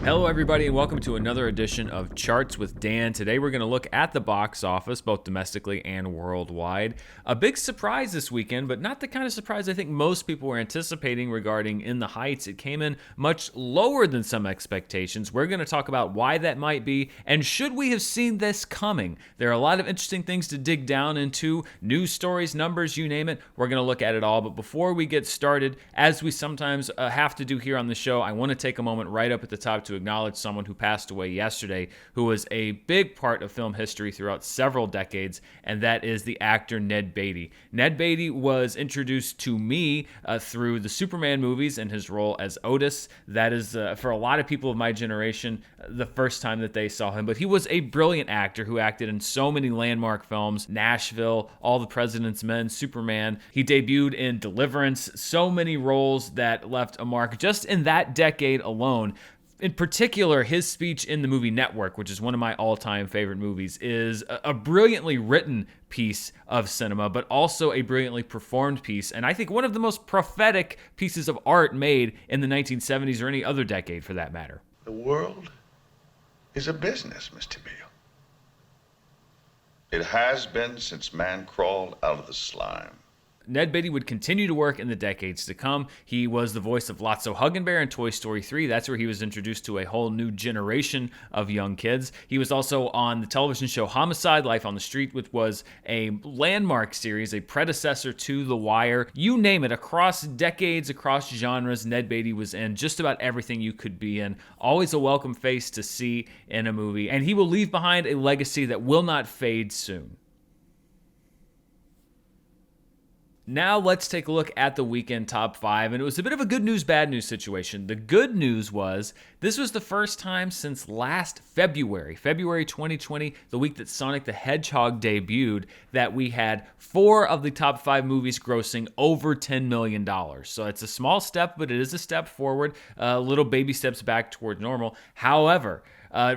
Hello, everybody, and welcome to another edition of Charts with Dan. Today, we're going to look at the box office, both domestically and worldwide. A big surprise this weekend, but not the kind of surprise I think most people were anticipating regarding In the Heights. It came in much lower than some expectations. We're going to talk about why that might be, and should we have seen this coming? There are a lot of interesting things to dig down into, news stories, numbers, you name it. We're going to look at it all, but before we get started, as we sometimes have to do here on the show, I want to take a moment right up at the top to acknowledge someone who passed away yesterday, who was a big part of film history throughout several decades, and that is the actor Ned Beatty. Ned Beatty was introduced to me through the Superman movies and his role as Otis. That is, for a lot of people of my generation, the first time that they saw him. But he was a brilliant actor who acted in so many landmark films: Nashville, All the President's Men, Superman. He debuted in Deliverance, so many roles that left a mark just in that decade alone. In particular, his speech in the movie Network, which is one of my all-time favorite movies, is a brilliantly written piece of cinema, but also a brilliantly performed piece, and I think one of the most prophetic pieces of art made in the 1970s or any other decade for that matter. The world is a business, Mr. Beale. It has been since man crawled out of the slime. Ned Beatty would continue to work in the decades to come. He was the voice of Lotso Huggenbear in Toy Story 3. That's where he was introduced to a whole new generation of young kids. He was also on the television show Homicide: Life on the Street, which was a landmark series, a predecessor to The Wire. You name it, across decades, across genres, Ned Beatty was in just about everything you could be in. Always a welcome face to see in a movie, and he will leave behind a legacy that will not fade soon. Now let's take a look at the weekend top 5, and it was a bit of a good news, bad news situation. The good news was this was the first time since last February 2020, the week that Sonic the Hedgehog debuted, that we had 4 of the top 5 movies grossing over $10 million. So it's a small step, but it is a step forward, little baby steps back toward normal. However,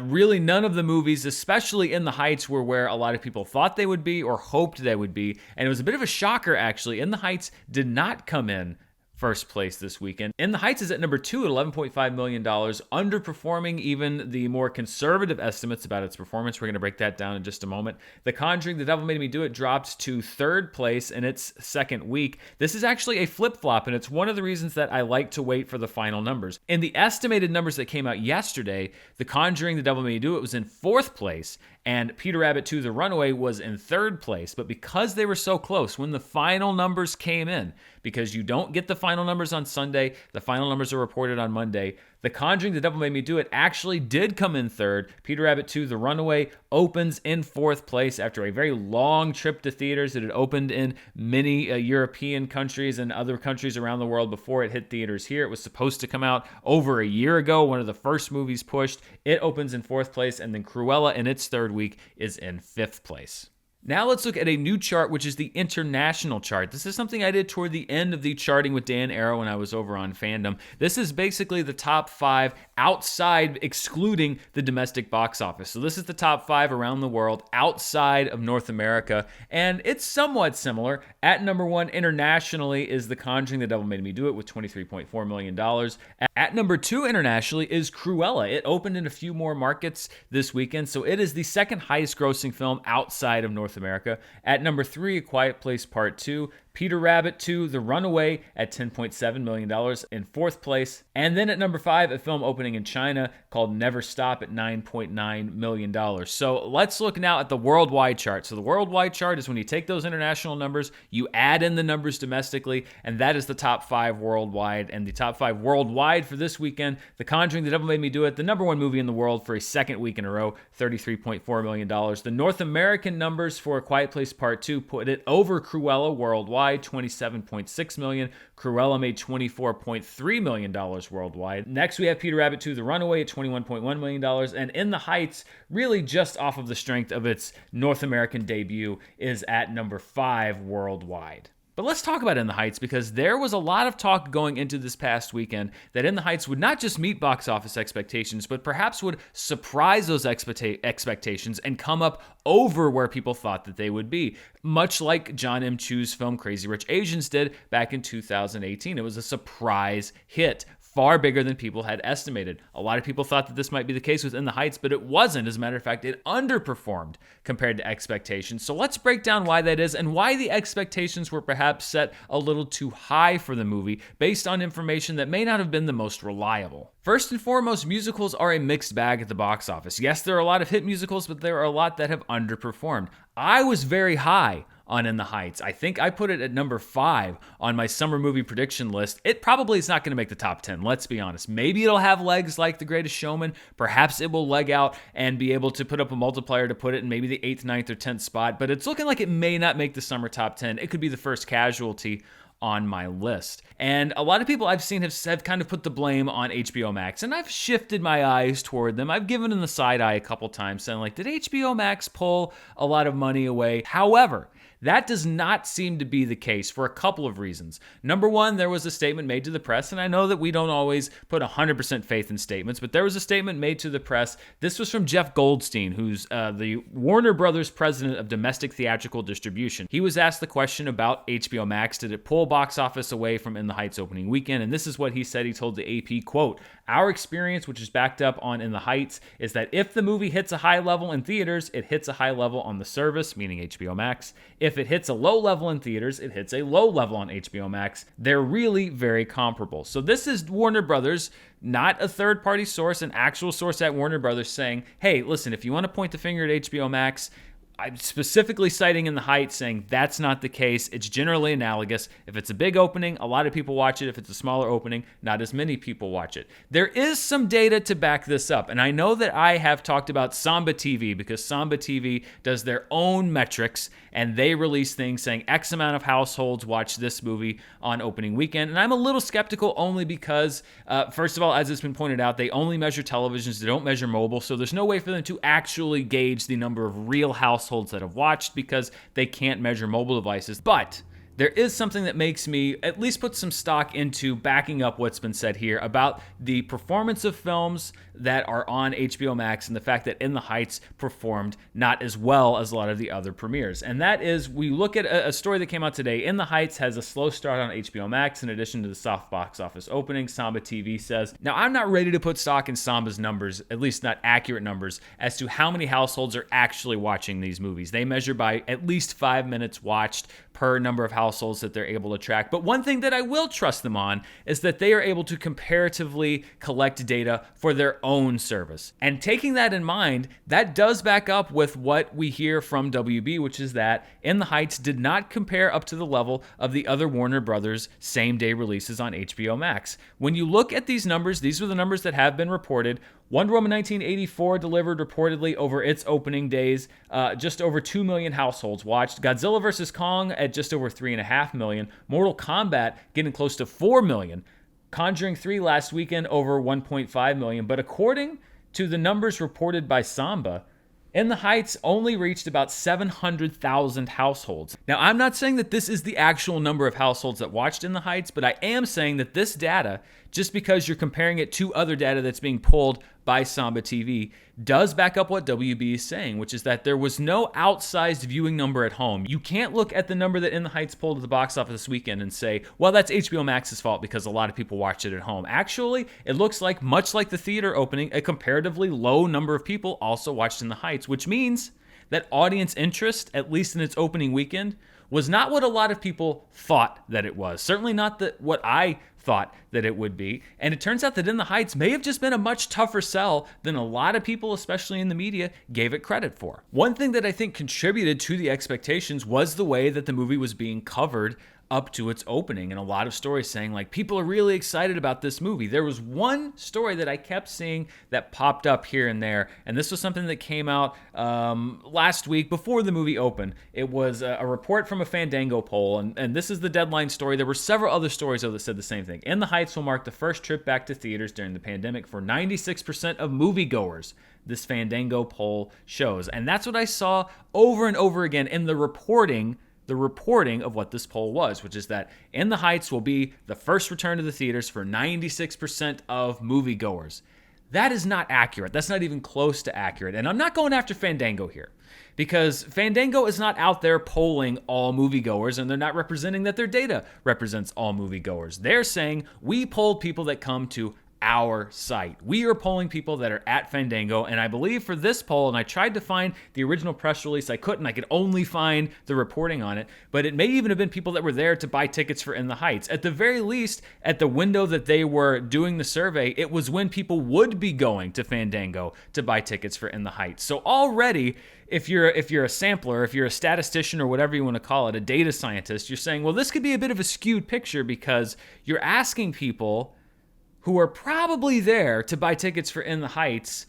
really none of the movies, especially In the Heights, were where a lot of people thought they would be or hoped they would be. And it was a bit of a shocker, actually. In the Heights did not come in first place this weekend. In the Heights is at number 2 at $11.5 million, underperforming even the more conservative estimates about its performance. We're going to break that down in just a moment. The Conjuring: The Devil Made Me Do It dropped to 3rd place in its second week. This is actually a flip-flop, and it's one of the reasons that I like to wait for the final numbers. In the estimated numbers that came out yesterday, The Conjuring: The Devil Made Me Do It was in 4th place, and Peter Rabbit 2: The Runaway was in 3rd place. But because they were so close, when the final numbers came in, because you don't get the final numbers on Sunday, the final numbers are reported on Monday, The Conjuring: The Devil Made Me Do It actually did come in 3rd. Peter Rabbit 2: The Runaway opens in 4th place after a very long trip to theaters. It had opened in many European countries and other countries around the world before it hit theaters here. It was supposed to come out over a year ago, one of the first movies pushed. It opens in 4th place, and then Cruella in its 3rd week is in 5th place. Now let's look at a new chart, which is the international chart. This is something I did toward the end of the Charting with Dan era when I was over on Fandom. This is basically the top 5 outside, excluding the domestic box office. So this is the top 5 around the world outside of North America, and it's somewhat similar. At number 1 internationally is The Conjuring: The Devil Made Me Do It with $23.4 million. At number 2 internationally is Cruella. It opened in a few more markets this weekend, so it is the second highest grossing film outside of North America. At number 3, A Quiet Place Part 2. Peter Rabbit 2: The Runaway at $10.7 million in 4th place. And then at number 5, a film opening in China called Never Stop at $9.9 million. So let's look now at the worldwide chart. So the worldwide chart is when you take those international numbers, you add in the numbers domestically, and that is the top 5 worldwide. And the top 5 worldwide for this weekend: The Conjuring: The Devil Made Me Do It, the number 1 movie in the world for a second week in a row, $33.4 million. The North American numbers for A Quiet Place Part 2 put it over Cruella worldwide, $27.6 million. Cruella made $24.3 million worldwide. Next, we have Peter Rabbit 2: The Runaway at $21.1 million. And In the Heights, really just off of the strength of its North American debut, is at number 5 worldwide. But let's talk about In the Heights, because there was a lot of talk going into this past weekend that In the Heights would not just meet box office expectations, but perhaps would surprise those expectations and come up over where people thought that they would be, much like John M. Chu's film Crazy Rich Asians did back in 2018. It was a surprise hit. far bigger than people had estimated. A lot of people thought that this might be the case with In the Heights, but it wasn't. As a matter of fact, it underperformed compared to expectations. So let's break down why that is and why the expectations were perhaps set a little too high for the movie based on information that may not have been the most reliable. First and foremost, musicals are a mixed bag at the box office. Yes, there are a lot of hit musicals, but there are a lot that have underperformed. I was very high on In the Heights. I think I put it at number 5 on my summer movie prediction list. It probably is not going to make the top 10, let's be honest. Maybe it'll have legs like The Greatest Showman. Perhaps it will leg out and be able to put up a multiplier to put it in maybe the 8th, 9th, or 10th spot, but it's looking like it may not make the summer top 10. It could be the first casualty on my list. And a lot of people I've seen have kind of put the blame on HBO Max, and I've shifted my eyes toward them. I've given them the side eye a couple times, saying like, did HBO Max pull a lot of money away? However, that does not seem to be the case for a couple of reasons. Number one, there was a statement made to the press, and I know that we don't always put 100% faith in statements, but there was a statement made to the press. This was from Jeff Goldstein, who's the Warner Brothers president of domestic theatrical distribution. He was asked the question about HBO Max. Did it pull box office away from In the Heights opening weekend? And this is what he said. He told the AP, quote, "Our experience, which is backed up on In the Heights, is that if the movie hits a high level in theaters, it hits a high level on the service," meaning HBO Max. "If it hits a low level in theaters, it hits a low level on HBO Max. They're really very comparable." So this is Warner Brothers, not a third-party source, an actual source at Warner Brothers saying, hey, listen, if you want to point the finger at HBO Max, I'm specifically citing In the Heights, saying that's not the case. It's generally analogous. If it's a big opening, a lot of people watch it. If it's a smaller opening, not as many people watch it. There is some data to back this up, and I know that I have talked about Samba TV because Samba TV does their own metrics, and they release things saying X amount of households watch this movie on opening weekend, and I'm a little skeptical only because, first of all, as it's been pointed out, they only measure televisions. They don't measure mobile, so there's no way for them to actually gauge the number of real households that have watched because they can't measure mobile devices. But there is something that makes me at least put some stock into backing up what's been said here about the performance of films that are on HBO Max and the fact that In the Heights performed not as well as a lot of the other premieres. And that is, we look at a story that came out today. In the Heights has a slow start on HBO Max in addition to the soft box office opening, Samba TV says. Now, I'm not ready to put stock in Samba's numbers, at least not accurate numbers, as to how many households are actually watching these movies. They measure by at least 5 minutes watched per number of households that they're able to track. But one thing that I will trust them on is that they are able to comparatively collect data for their own service. And taking that in mind, that does back up with what we hear from WB, which is that In the Heights did not compare up to the level of the other Warner Brothers same-day releases on HBO Max. When you look at these numbers, these are the numbers that have been reported. Wonder Woman 1984 delivered reportedly over its opening days, just over 2 million households watched. Godzilla vs. Kong at just over 3.5 million. Mortal Kombat getting close to 4 million. Conjuring 3 last weekend over 1.5 million. But according to the numbers reported by Samba, In the Heights only reached about 700,000 households. Now, I'm not saying that this is the actual number of households that watched In the Heights, but I am saying that this data, just because you're comparing it to other data that's being pulled by Samba TV, does back up what WB is saying, which is that there was no outsized viewing number at home. You can't look at the number that In the Heights pulled at the box office this weekend and say, well, that's HBO Max's fault because a lot of people watched it at home. Actually, it looks like, much like the theater opening, a comparatively low number of people also watched In the Heights, which means that audience interest, at least in its opening weekend, was not what a lot of people thought that it was. Certainly not what I thought that it would be. And it turns out that In the Heights may have just been a much tougher sell than a lot of people, especially in the media, gave it credit for. One thing that I think contributed to the expectations was the way that the movie was being covered up to its opening, and a lot of stories saying like people are really excited about this movie. There was one story that I kept seeing that popped up here and there, and this was something that came out last week before the movie opened. It was a report from a Fandango poll, and this is the deadline story. There were several other stories though that said the same thing. In the Heights will mark the first trip back to theaters during the pandemic for 96% of moviegoers, this Fandango poll shows. And that's what I saw over and over again in the reporting of what this poll was, which is that In the Heights will be the first return to the theaters for 96% of moviegoers. That is not accurate. That's not even close to accurate. And I'm not going after Fandango here, because Fandango is not out there polling all moviegoers, and they're not representing that their data represents all moviegoers. They're saying we polled people that come to our site. We are polling people that are at Fandango, and I believe for this poll, and I tried to find the original press release, I couldn't. I could only find the reporting on it, but it may even have been people that were there to buy tickets for In the Heights. At the very least, at the window that they were doing the survey, it was when people would be going to Fandango to buy tickets for In the Heights. So already, if you're a sampler, if you're a statistician or whatever you want to call it, a data scientist, you're saying, well, this could be a bit of a skewed picture, because you're asking people who are probably there to buy tickets for In the Heights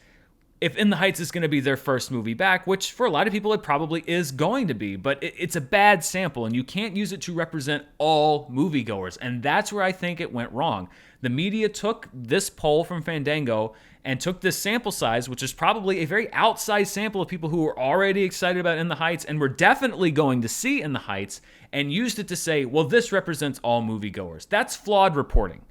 if In the Heights is going to be their first movie back, which for a lot of people it probably is going to be, but it's a bad sample, and you can't use it to represent all moviegoers, and that's where I think it went wrong. The media took this poll from Fandango and took this sample size, which is probably a very outsized sample of people who were already excited about In the Heights and were definitely going to see In the Heights, and used it to say, well, this represents all moviegoers. That's flawed reporting.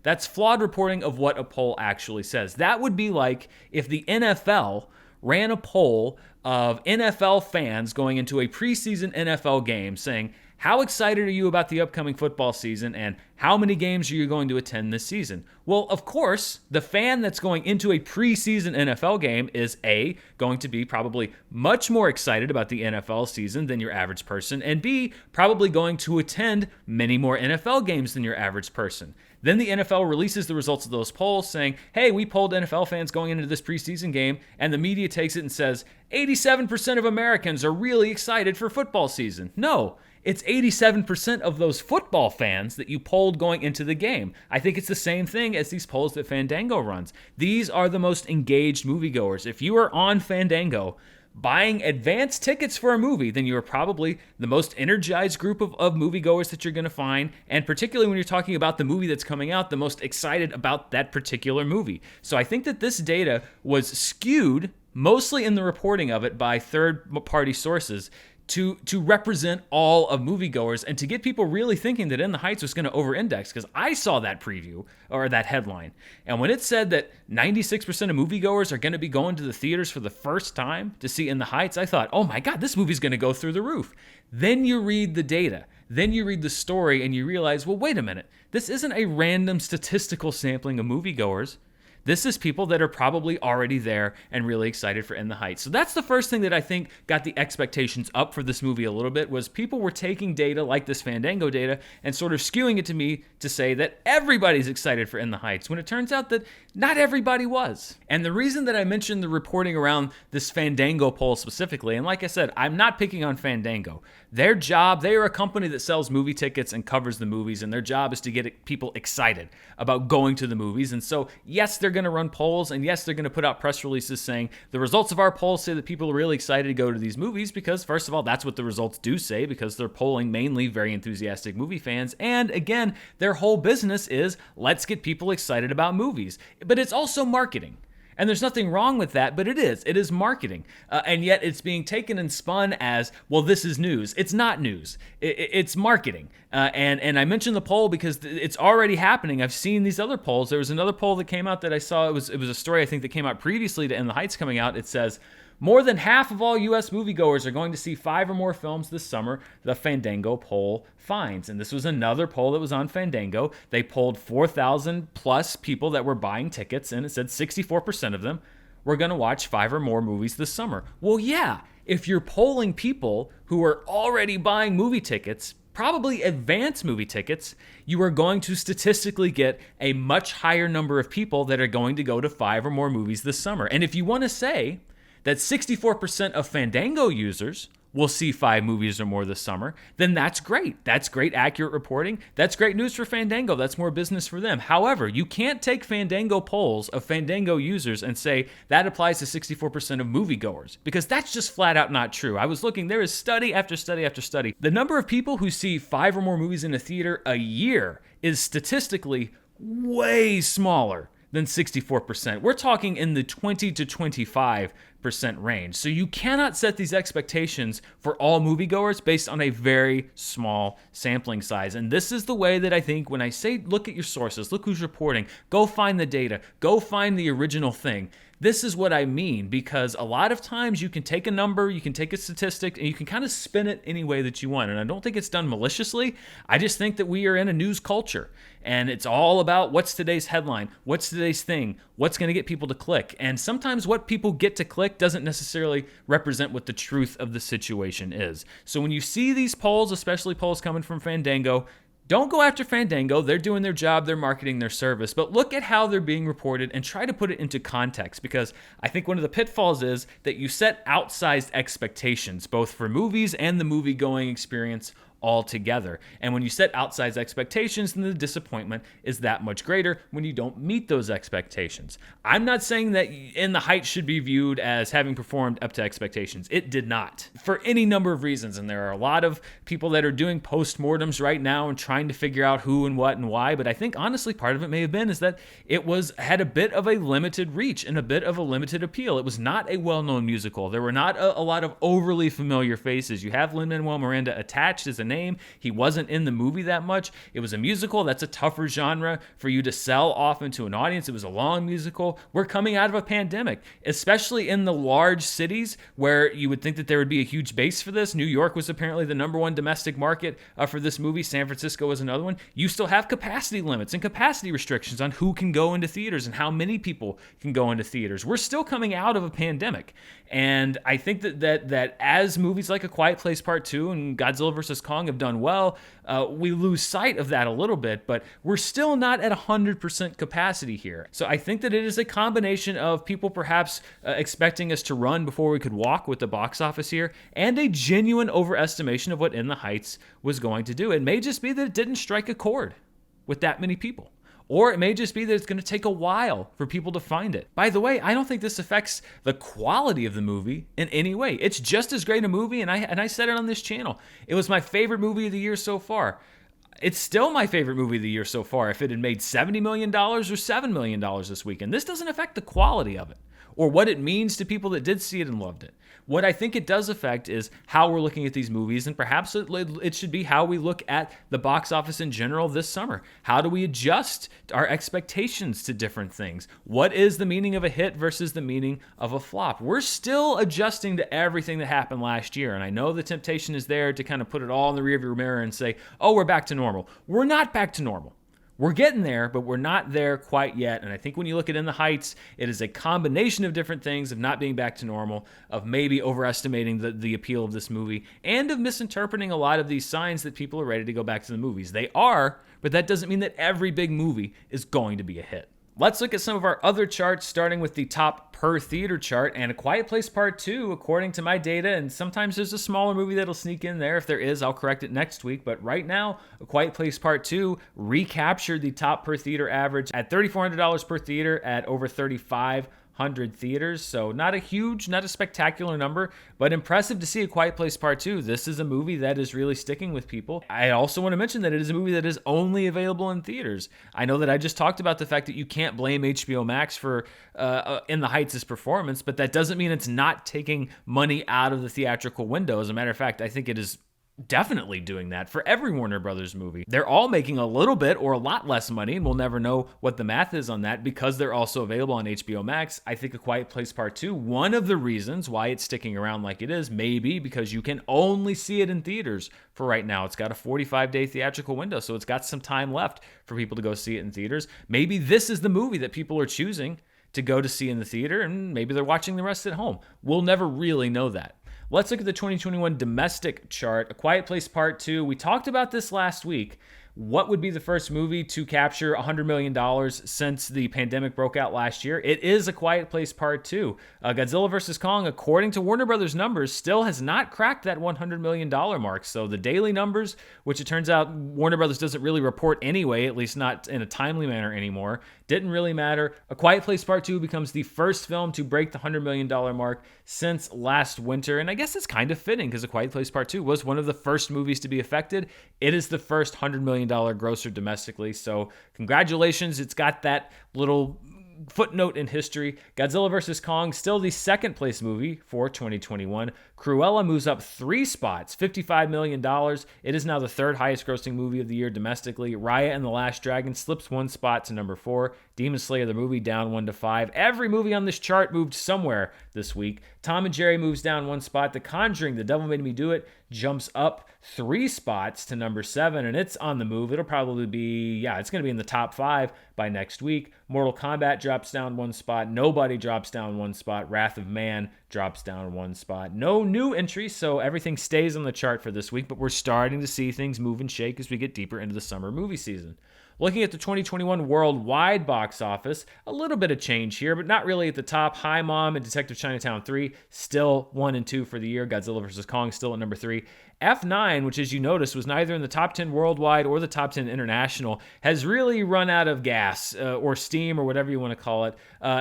That's flawed reporting of what a poll actually says. That would be like if the NFL ran a poll of NFL fans going into a preseason NFL game saying, how excited are you about the upcoming football season, and how many games are you going to attend this season? Well, of course, the fan that's going into a preseason NFL game is A, going to be probably much more excited about the NFL season than your average person, and B, probably going to attend many more NFL games than your average person. Then the NFL releases the results of those polls saying, hey, we polled NFL fans going into this preseason game, and the media takes it and says, 87% of Americans are really excited for football season. No, it's 87% of those football fans that you polled going into the game. I think it's the same thing as these polls that Fandango runs. These are the most engaged moviegoers. If you are on Fandango buying advance tickets for a movie, then you are probably the most energized group of moviegoers that you're going to find, and particularly when you're talking about the movie that's coming out, the most excited about that particular movie. So I think that this data was skewed, mostly in the reporting of it by third-party sources, to represent all of moviegoers and to get people really thinking that In the Heights was going to over-index, because I saw that preview or that headline, and when it said that 96% of moviegoers are going to be going to the theaters for the first time to see In the Heights, I thought, oh my God, this movie's going to go through the roof. Then you read the data, then you read the story, and you realize, well, wait a minute, this isn't a random statistical sampling of moviegoers. This is people that are probably already there and really excited for In the Heights. So that's the first thing that I think got the expectations up for this movie a little bit, was people were taking data like this Fandango data and sort of skewing it to me to say that everybody's excited for In the Heights, when it turns out that not everybody was. And the reason that I mentioned the reporting around this Fandango poll specifically, and like I said, I'm not picking on Fandango. Their job, they are a company that sells movie tickets and covers the movies, and their job is to get people excited about going to the movies. And so, yes, they're going to run polls, and yes, they're going to put out press releases saying the results of our polls say that people are really excited to go to these movies, because first of all, that's what the results do say, because they're polling mainly very enthusiastic movie fans. And again, their whole business is let's get people excited about movies. But it's also marketing. And there's nothing wrong with that, but it is marketing. And yet it's being taken and spun as, well, this is news. It's not news. It's marketing. And I mentioned the poll because it's already happening. I've seen these other polls. There was another poll that came out that I saw. It was a story, I think, that came out previously to In the Heights coming out. It says, more than half of all U.S. moviegoers are going to see 5 or more films this summer, the Fandango poll finds. And this was another poll that was on Fandango. They polled 4,000 plus people that were buying tickets, and it said 64% of them were going to watch 5 or more movies this summer. Well, yeah, if you're polling people who are already buying movie tickets, probably advanced movie tickets, you are going to statistically get a much higher number of people that are going to go to 5 or more movies this summer. And if you want to say that 64% of Fandango users will see 5 movies or more this summer, then that's great. That's great accurate reporting. That's great news for Fandango. That's more business for them. However, you can't take Fandango polls of Fandango users and say that applies to 64% of moviegoers, because that's just flat out not true. I was looking, there is study after study after study. The number of people who see 5 or more movies in a theater a year is statistically way smaller than 64%. We're talking in the 20 to 25% range. So you cannot set these expectations for all moviegoers based on a very small sampling size. And this is the way that I think when I say look at your sources, look who's reporting, go find the data, go find the original thing. This is what I mean, because a lot of times you can take a number, you can take a statistic, and you can kind of spin it any way that you want. And I don't think it's done maliciously. I just think that we are in a news culture, and it's all about what's today's headline, what's today's thing, what's going to get people to click. And sometimes what people get to click doesn't necessarily represent what the truth of the situation is. So when you see these polls, especially polls coming from Fandango, don't go after Fandango. They're doing their job. They're marketing their service. But look at how they're being reported and try to put it into context, because I think one of the pitfalls is that you set outsized expectations, both for movies and the movie-going experience altogether. And when you set outsized expectations, then the disappointment is that much greater when you don't meet those expectations. I'm not saying that In the Heights should be viewed as having performed up to expectations. It did not, for any number of reasons. And there are a lot of people that are doing postmortems right now and trying to figure out who and what and why. But I think honestly part of it may have been is that it had a bit of a limited reach and a bit of a limited appeal. It was not a well-known musical. There were not a lot of overly familiar faces. You have Lin-Manuel Miranda attached as a name. He wasn't in the movie that much. It was a musical. That's a tougher genre for you to sell off into an audience. It was a long musical. We're coming out of a pandemic, especially in the large cities where you would think that there would be a huge base for this. New York was apparently the number one domestic market for this movie. San Francisco was another one. You still have capacity limits and capacity restrictions on who can go into theaters and how many people can go into theaters. We're still coming out of a pandemic. And I think that as movies like A Quiet Place Part 2 and Godzilla vs. Kong have done well, we lose sight of that a little bit, but we're still not at 100% capacity here. So I think that it is a combination of people perhaps expecting us to run before we could walk with the box office here, and a genuine overestimation of what In the Heights was going to do. It may just be that it didn't strike a chord with that many people. Or it may just be that it's going to take a while for people to find it. By the way, I don't think this affects the quality of the movie in any way. It's just as great a movie, and I said it on this channel. It was my favorite movie of the year so far. It's still my favorite movie of the year so far if it had made $70 million or $7 million this weekend. This doesn't affect the quality of it or what it means to people that did see it and loved it. What I think it does affect is how we're looking at these movies, and perhaps it should be how we look at the box office in general this summer. How do we adjust our expectations to different things? What is the meaning of a hit versus the meaning of a flop? We're still adjusting to everything that happened last year, and I know the temptation is there to kind of put it all in the rearview mirror and say, oh, we're back to normal. We're not back to normal. We're getting there, but we're not there quite yet. And I think when you look at In the Heights, it is a combination of different things, of not being back to normal, of maybe overestimating the appeal of this movie, and of misinterpreting a lot of these signs that people are ready to go back to the movies. They are, but that doesn't mean that every big movie is going to be a hit. Let's look at some of our other charts, starting with the top per theater chart. And A Quiet Place Part 2, according to my data, and sometimes there's a smaller movie that'll sneak in there. If there is, I'll correct it next week. But right now, A Quiet Place Part 2 recaptured the top per theater average at $3,400 per theater at over 3,500 theaters. So not a spectacular number, but impressive to see A Quiet Place Part 2. This is a movie that is really sticking with people. I also want to mention that it is a movie that is only available in theaters. I know that I just talked about the fact that you can't blame HBO Max for In the Heights' performance, but that doesn't mean it's not taking money out of the theatrical window. As a matter of fact, I think it is definitely doing that for every Warner Brothers movie. They're all making a little bit or a lot less money, and we'll never know what the math is on that because they're also available on HBO Max. I think A Quiet Place Part 2, one of the reasons why it's sticking around like it is, may be because you can only see it in theaters for right now. It's got a 45-day theatrical window, so it's got some time left for people to go see it in theaters. Maybe this is the movie that people are choosing to go to see in the theater, and maybe they're watching the rest at home. We'll never really know that. Let's look at the 2021 domestic chart. A Quiet Place Part 2. We talked about this last week. What would be the first movie to capture $100 million since the pandemic broke out last year? It is A Quiet Place Part 2. Godzilla vs. Kong, according to Warner Brothers numbers, still has not cracked that $100 million mark. So the daily numbers, which it turns out Warner Brothers doesn't really report anyway, at least not in a timely manner anymore, didn't really matter. A Quiet Place Part 2 becomes the first film to break the $100 million mark since last winter. And I guess it's kind of fitting because A Quiet Place Part 2 was one of the first movies to be affected. It is the first $100 million grosser domestically. So congratulations. It's got that little footnote in history, Godzilla vs. Kong, still the second place movie for 2021. Cruella moves up 3 spots, $55 million. It is now the third highest grossing movie of the year domestically. Raya and the Last Dragon slips 1 spot to number 4. Demon Slayer the movie down 1 to 5. Every movie on this chart moved somewhere this week. Tom and Jerry moves down 1 spot. The Conjuring, The Devil Made Me Do It, jumps up 3 spots to number 7, and it's on the move. It'll probably be, it's going to be in the top 5 by next week. Mortal Kombat drops down 1 spot. Nobody drops down 1 spot. Wrath of Man drops down 1 spot. No new entries, so everything stays on the chart for this week, but we're starting to see things move and shake as we get deeper into the summer movie season. Looking at the 2021 worldwide box office, a little bit of change here, but not really at the top. Hi Mom and Detective Chinatown 3, still 1 and 2 for the year. Godzilla vs. Kong still at number 3. F9, which as you noticed was neither in the top 10 worldwide or the top 10 international, has really run out of gas or steam or whatever you want to call it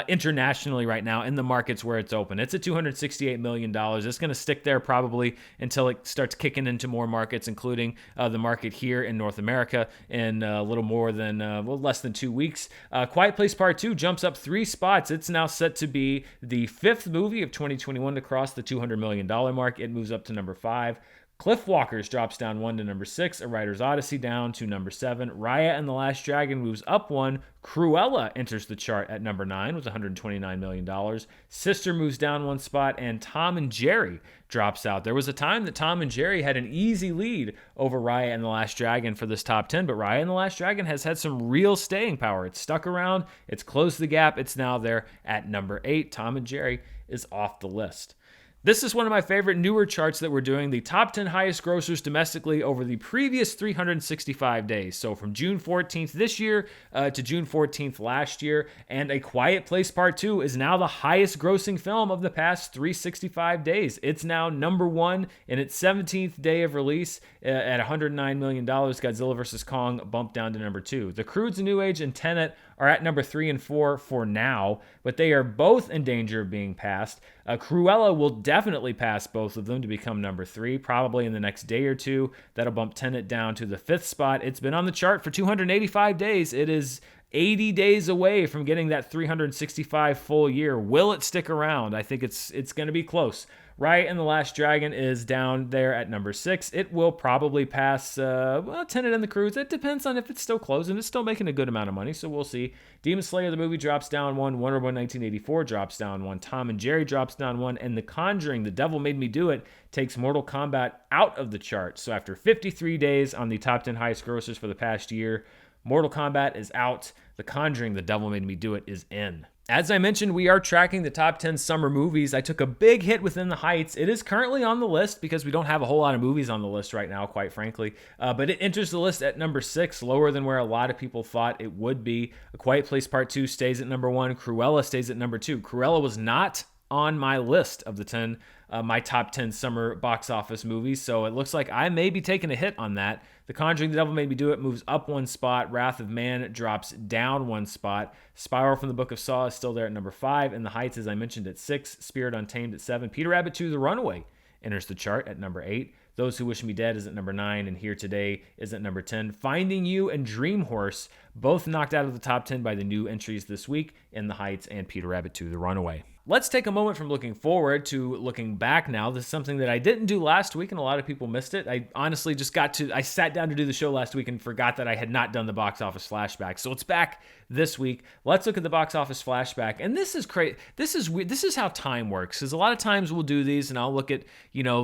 internationally right now in the markets where it's open. It's at $268 million. It's going to stick there probably until it starts kicking into more markets, including the market here in North America in a little more than, less than 2 weeks. Quiet Place Part 2 jumps up 3 spots. It's now set to be the 5th movie of 2021 to cross the $200 million mark. It moves up to number 5. Cliffwalkers drops down 1 to number 6. A Writer's Odyssey down to number 7. Raya and the Last Dragon moves up 1. Cruella enters the chart at number 9 with $129 million. Sister moves down 1 spot, and Tom and Jerry drops out. There was a time that Tom and Jerry had an easy lead over Raya and the Last Dragon for this top 10, but Raya and the Last Dragon has had some real staying power. It's stuck around. It's closed the gap. It's now there at number 8. Tom and Jerry is off the list. This is one of my favorite newer charts that we're doing, the top 10 highest grossers domestically over the previous 365 days. So from June 14th this year to June 14th last year. And A Quiet Place Part 2 is now the highest grossing film of the past 365 days. It's now number 1 in its 17th day of release at $109 million. Godzilla vs. Kong bumped down to number 2. The Croods: A New Age and Tenet are at number 3 and 4 for now, but they are both in danger of being passed. Cruella will definitely pass both of them to become number 3, probably in the next day or two. That'll bump Tenet down to the 5th spot. It's been on the chart for 285 days. It is 80 days away from getting that 365 full year. Will it stick around? I think it's going to be close. Raya and the Last Dragon is down there at number 6. It will probably pass Tenet and the Croods. It depends on if it's still closed, and it's still making a good amount of money, so we'll see. Demon Slayer the movie drops down 1. Wonder Woman 1984 drops down 1. Tom and Jerry drops down 1. And The Conjuring, The Devil Made Me Do It, takes Mortal Kombat out of the chart. So after 53 days on the top 10 highest grossers for the past year, Mortal Kombat is out. The Conjuring, The Devil Made Me Do It is in. As I mentioned, we are tracking the top 10 summer movies. I took a big hit within the Heights. It is currently on the list because we don't have a whole lot of movies on the list right now, quite frankly. But it enters the list at number 6, lower than where a lot of people thought it would be. A Quiet Place Part 2 stays at number 1. Cruella stays at number 2. Cruella was not on my list of the 10, my top 10 summer box office movies, so it looks like I may be taking a hit on that. The Conjuring, The Devil Made Me Do It moves up 1 spot. Wrath of Man drops down 1 spot. Spiral from the Book of Saw is still there at number 5. And The Heights, as I mentioned, at 6. Spirit Untamed at 7. Peter Rabbit 2, The Runaway enters the chart at number 8. Those Who Wish Me Dead is at number 9, and Here Today is at number 10. Finding You and Dream Horse both knocked out of the top 10 by the new entries this week in The Heights and Peter Rabbit 2, The Runaway. Let's take a moment from looking forward to looking back now. This is something that I didn't do last week, and a lot of people missed it. I honestly just I sat down to do the show last week and forgot that I had not done the box office flashback. So it's back this week. Let's look at the box office flashback. And this is great. This is weird. This is how time works. Because a lot of times we'll do these, and I'll look at,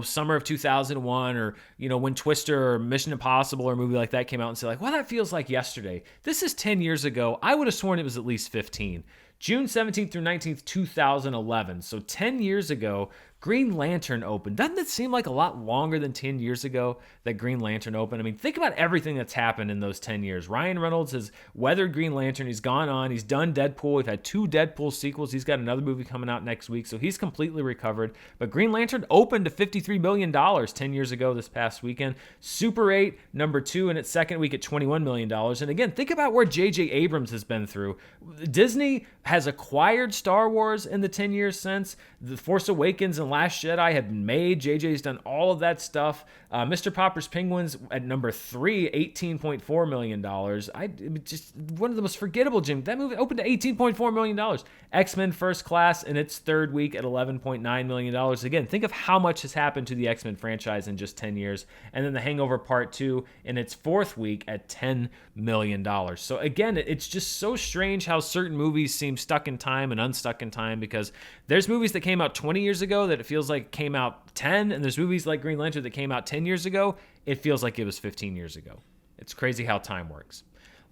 summer of 2001, or, when Twister or Mission Impossible or a movie like that came out, and say like, well, that feels like yesterday. This is 10 years ago. I would have sworn it was at least 15. June 17th through 19th, 2011. So 10 years ago, Green Lantern opened. Doesn't it seem like a lot longer than 10 years ago that Green Lantern opened? I mean, think about everything that's happened in those 10 years. Ryan Reynolds has weathered Green Lantern. He's gone on. He's done Deadpool. We've had 2 Deadpool sequels. He's got another movie coming out next week, so he's completely recovered. But Green Lantern opened to $53 million 10 years ago this past weekend. Super 8, number 2 in its second week at $21 million. And again, think about where J.J. Abrams has been through. Disney has acquired Star Wars in the 10 years since. The Force Awakens and Last Jedi have been made. JJ's done all of that stuff. Mr. Popper's Penguins at number 3, $18.4 million. Just one of the most forgettable, Jim. That movie opened to $18.4 million. X-Men First Class in its third week at $11.9 million. Again, think of how much has happened to the X-Men franchise in just 10 years. And then The Hangover Part 2 in its fourth week at $10 million. So again, it's just so strange how certain movies seem stuck in time and unstuck in time, because there's movies that came out 20 years ago that it feels like came out 10, and there's movies like Green Lantern that came out 10 years ago. It feels like it was 15 years ago. It's crazy how time works.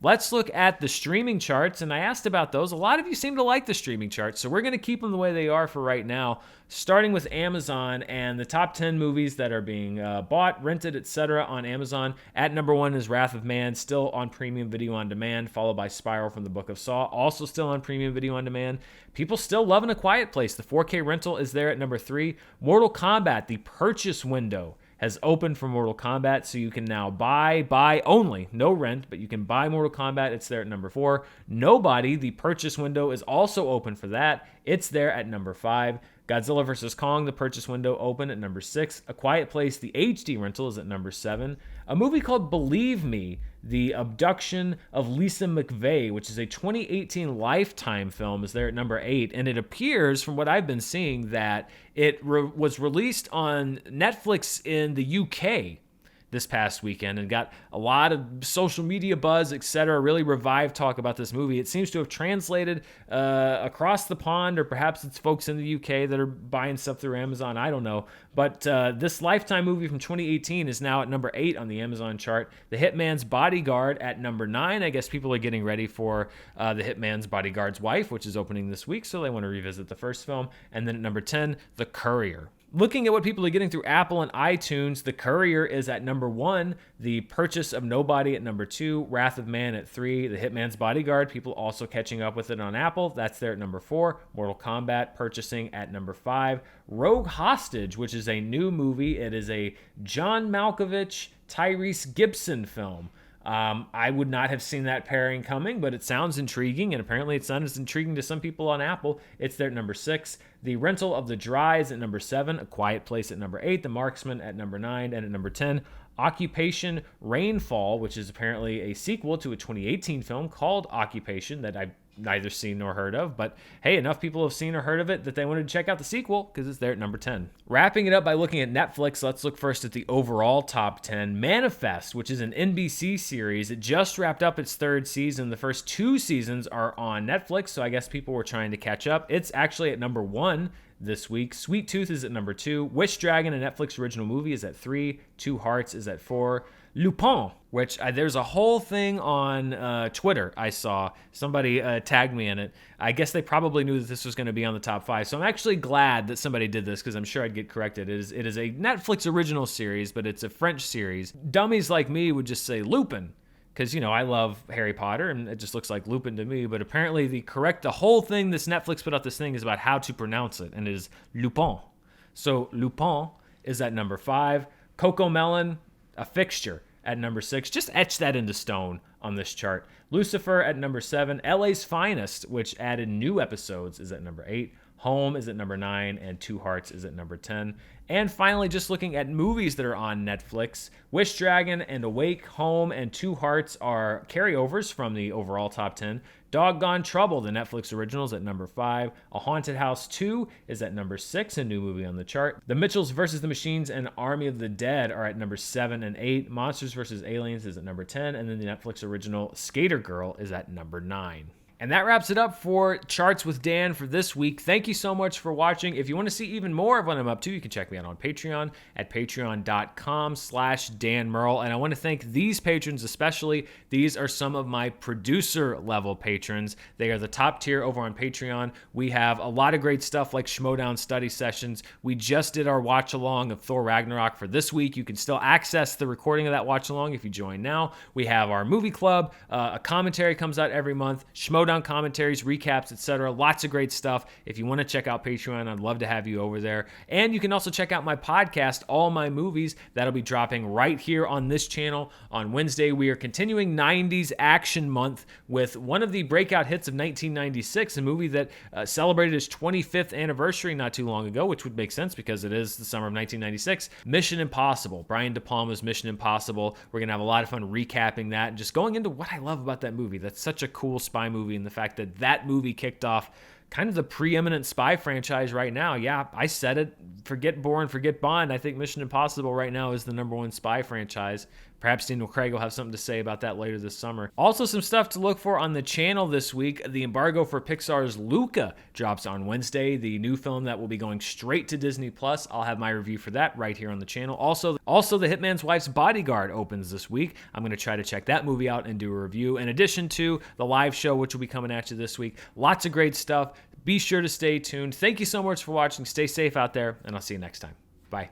Let's look at the streaming charts, and I asked about those. A lot of you seem to like the streaming charts, so we're going to keep them the way they are for right now, starting with Amazon and the top 10 movies that are being bought, rented, etc. on Amazon. At number 1 is Wrath of Man, still on premium video on demand, followed by Spiral from the Book of Saw, also still on premium video on demand. People still loving A Quiet Place. The 4K rental is there at number 3. Mortal Kombat, the purchase window, has opened for Mortal Kombat, so you can now buy only, no rent, but you can buy Mortal Kombat. It's there at number 4. Nobody, the purchase window, is also open for that. It's there at number 5. Godzilla vs. Kong, the purchase window, open at number 6. A Quiet Place, the HD rental, is at number 7. A movie called Believe Me, the abduction of Lisa McVeigh, which is a 2018 Lifetime film, is there at number 8. And it appears, from what I've been seeing, that it was released on Netflix in the UK this past weekend and got a lot of social media buzz, etc. Really revived talk about this movie. It seems to have translated across the pond, or perhaps it's folks in the UK that are buying stuff through Amazon. I don't know. But this Lifetime movie from 2018 is now at number 8 on the Amazon chart. The Hitman's Bodyguard at number 9. I guess people are getting ready for The Hitman's Bodyguard's Wife, which is opening this week, so they want to revisit the first film. And then at number 10, The Courier. Looking at what people are getting through Apple and iTunes, The Courier is at number 1, The Purchase of Nobody at number 2, Wrath of Man at 3, The Hitman's Bodyguard, people also catching up with it on Apple, that's there at number 4, Mortal Kombat purchasing at number 5, Rogue Hostage, which is a new movie. It is a John Malkovich, Tyrese Gibson film. I would not have seen that pairing coming, but it sounds intriguing, and apparently it's not as intriguing to some people on Apple. It's there at number 6. The Rental of the Dry is at number 7. A Quiet Place at number 8. The Marksman at number 9. And at number 10, Occupation Rainfall, which is apparently a sequel to a 2018 film called Occupation that I've neither seen nor heard of, but hey, enough people have seen or heard of it that they wanted to check out the sequel because it's there at number 10. Wrapping it up by looking at Netflix, let's look first at the overall top 10. Manifest, which is an NBC series, it just wrapped up its 3rd season. The first 2 seasons are on Netflix, so I guess people were trying to catch up. It's actually at number 1 this week. Sweet Tooth is at number 2. Wish Dragon, a Netflix original movie, is at 3. Two Hearts is at 4. Lupin, which there's a whole thing on Twitter I saw. Somebody tagged me in it. I guess they probably knew that this was going to be on the top 5. So I'm actually glad that somebody did this because I'm sure I'd get corrected. It is a Netflix original series, but it's a French series. Dummies like me would just say Lupin because, you know, I love Harry Potter and it just looks like Lupin to me. But apparently the whole thing, this Netflix put out this thing is about how to pronounce it, and it is Lupin. So Lupin is at number 5. Coco Melon, a fixture, at number 6. Just etch that into stone on this chart. Lucifer at number 7. LA's Finest, which added new episodes, is at number 8. Home is at number 9, and Two Hearts is at number 10. And finally, just looking at movies that are on Netflix, Wish Dragon and Awake, Home, and Two Hearts are carryovers from the overall top 10. Doggone Trouble, the Netflix original, is at number 5. A Haunted House 2 is at number 6, a new movie on the chart. The Mitchells vs. the Machines and Army of the Dead are at number 7 and 8. Monsters vs. Aliens is at number 10, and then the Netflix original Skater Girl is at number 9. And that wraps it up for Charts with Dan for this week. Thank you so much for watching. If you want to see even more of what I'm up to, you can check me out on Patreon at patreon.com/Dan Murrell. And I want to thank these patrons especially. These are some of my producer level patrons. They are the top tier over on Patreon. We have a lot of great stuff like Schmodown study sessions. We just did our watch along of Thor Ragnarok for this week. You can still access the recording of that watch along if you join now. We have our movie club. A commentary comes out every month. Schmodown down commentaries, recaps, etc. Lots of great stuff. If you want to check out Patreon, I'd love to have you over there. And you can also check out my podcast, All My Movies. That'll be dropping right here on this channel on Wednesday. We are continuing 90s action month with one of the breakout hits of 1996, a movie that celebrated its 25th anniversary not too long ago, which would make sense because it is the summer of 1996. Mission Impossible. Brian De Palma's Mission Impossible. We're going to have a lot of fun recapping that and just going into what I love about that movie. That's such a cool spy movie, and the fact that that movie kicked off kind of the preeminent spy franchise right now. Yeah, I said it. Forget Bourne, forget Bond. I think Mission Impossible right now is the #1 spy franchise. Perhaps Daniel Craig will have something to say about that later this summer. Also, some stuff to look for on the channel this week. The embargo for Pixar's Luca drops on Wednesday, the new film that will be going straight to Disney+. I'll have my review for that right here on the channel. Also, The Hitman's Wife's Bodyguard opens this week. I'm going to try to check that movie out and do a review, in addition to the live show, which will be coming at you this week. Lots of great stuff. Be sure to stay tuned. Thank you so much for watching. Stay safe out there, and I'll see you next time. Bye.